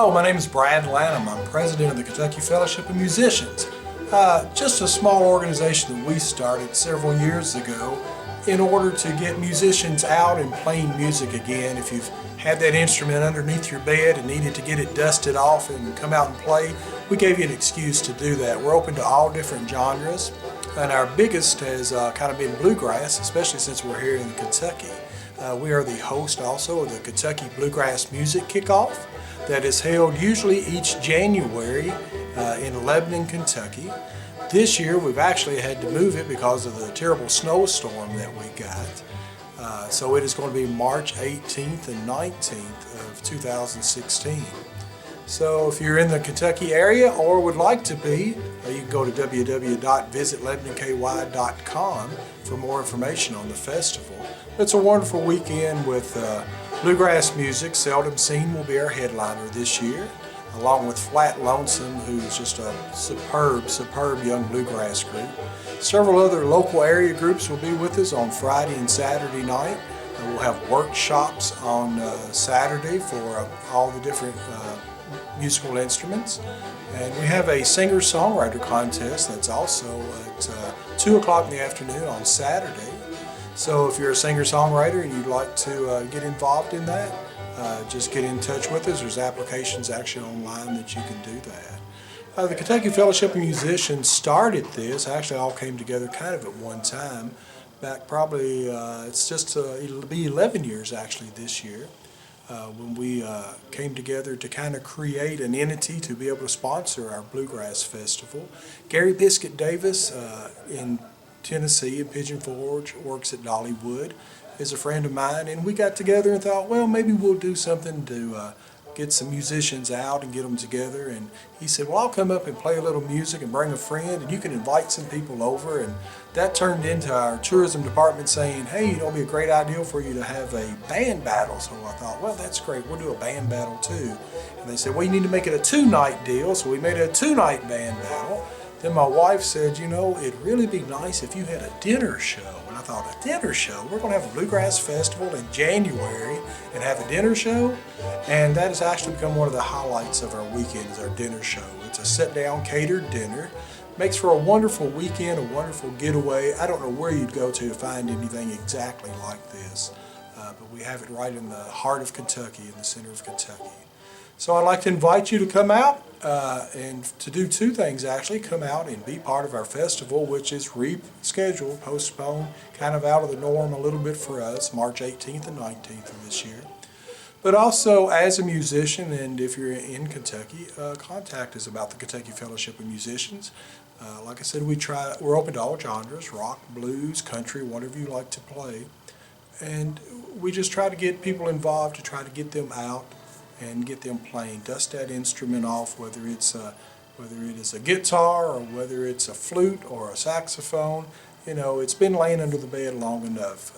Hello, my name is Brad Lanham. I'm president of the Kentucky Fellowship of Musicians. Just a small organization that we started several years ago in order to get musicians out and playing music again. If you've had that instrument underneath your bed and needed to get it dusted off and come out and play, we gave you an excuse to do that. We're open to all different genres, and our biggest has kind of been Bluegrass, especially since we're here in Kentucky. We are the host also of the Kentucky Bluegrass Music Kickoff that is held usually each January in Lebanon, Kentucky. This year we've actually had to move it because of the terrible snowstorm that we got. So it is going to be March 18th and 19th of 2016. So if you're in the Kentucky area or would like to be, you can go to www.visitlebanonky.com for more information on the festival. It's a wonderful weekend with bluegrass music. Seldom Seen will be our headliner this year, along with Flat Lonesome, who's just a superb young bluegrass group. Several other local area groups will be with us on Friday and Saturday night. We'll have workshops on Saturday for all the different musical instruments. And we have a singer-songwriter contest that's also at 2 o'clock in the afternoon on Saturday. So if you're a singer-songwriter and you'd like to get involved in that, just get in touch with us. There's applications actually online that you can do that. The Kentucky Fellowship of Musicians started this. Actually all came together kind of at one time. Back probably, it'll be 11 years actually this year. When we came together to kind of create an entity to be able to sponsor our Bluegrass Festival. Gary Biscuit Davis in Tennessee, in Pigeon Forge, works at Dollywood, is a friend of mine, and we got together and thought, well, maybe we'll do something to get some musicians out and get them together. And he said, well, I'll come up and play a little music and bring a friend, and you can invite some people over. And that turned into our tourism department saying, hey, it'll be a great idea for you to have a band battle. So I thought, well, that's great, we'll do a band battle too. And they said, well, you need to make it a 2-night deal. So we made it a 2-night band battle. Then my wife said, you know, it'd really be nice if you had a dinner show. And I thought, a dinner show? We're going to have a Bluegrass Festival in January and have a dinner show? And that has actually become one of the highlights of our weekend, is our dinner show. It's a sit-down catered dinner. Makes for a wonderful weekend, a wonderful getaway. I don't know where you'd go to find anything exactly like this, but we have it right in the heart of Kentucky, in the center of Kentucky. So I'd like to invite you to come out and to do two things actually. Come out and be part of our festival, which is rescheduled, postponed, kind of out of the norm a little bit for us, March 18th and 19th of this year. But also as a musician, and if you're in Kentucky, contact us about the Kentucky Fellowship of Musicians. Like I said, we're open to all genres, rock, blues, country, whatever you like to play. And we just try to get people involved, to try to get them out and get them playing. Dust that instrument off, whether it is a guitar or whether it's a flute or a saxophone. You know, it's been laying under the bed long enough.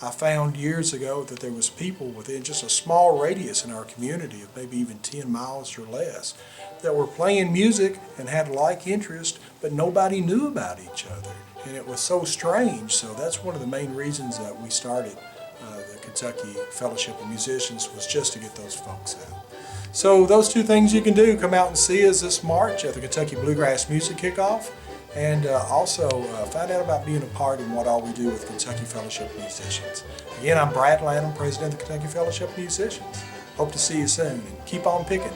I found years ago that there was people within just a small radius in our community of maybe even 10 miles or less that were playing music and had like interest, but nobody knew about each other. And it was so strange. So that's one of the main reasons that we started the Kentucky Fellowship of Musicians, was just to get those folks out. So those two things you can do: come out and see us this March at the Kentucky Bluegrass Music Kickoff, and also find out about being a part in what all we do with Kentucky Fellowship of Musicians. Again, I'm Brad Lanham, president of the Kentucky Fellowship of Musicians. Hope to see you soon, and keep on picking.